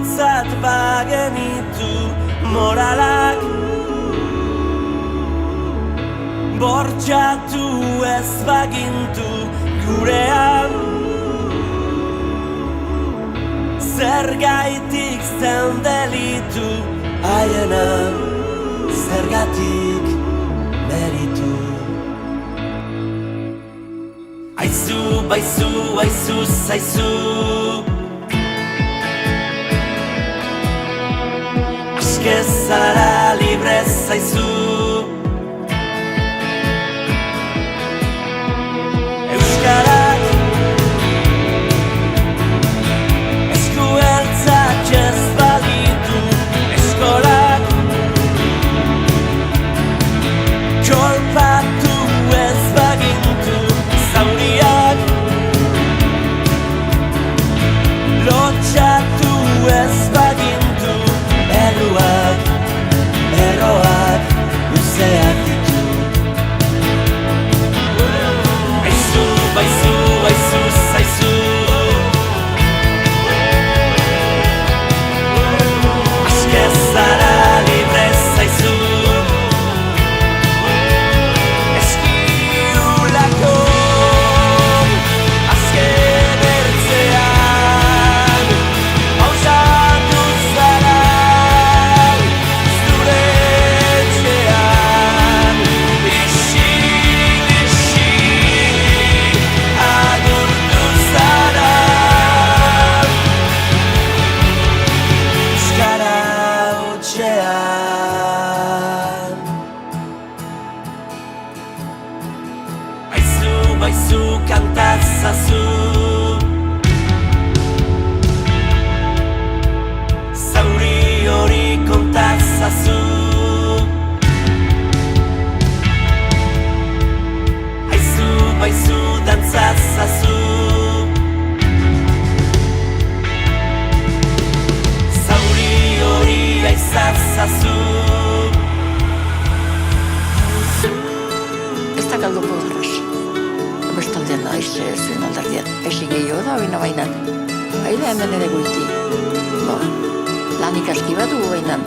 Ontzat bagenitu moralak bortxatu ez bagintu gurean Zergaitik zen delitu haiena Zergatik meritu Aizu, baizu, aizu, zaizu Aske zara libre zaizu Euskarak eskueltzak ez balitu Eskolak kolpatu ez bagintu Zauriak lotxatu ez bagintu Erruak, erroak, luzeak ditu Aizu, baizu, aizu, zaizu Aske zara libre zaizu Eskiulako azken ertzean Pausatu zara zure etxean Ixil, agurtu zara Euskara hutsean Aizu, baizu, kantazazu Zauri hori kontazazu Aizu, baizu, dantzazazu Zauri hori aizazazu Ez da galduko erraz. Bestaldean da, zuen aldardian. Ezi gehiago da, baina bainan. Baina hemen ere goiti. Lan ikaski bat dugu bainan.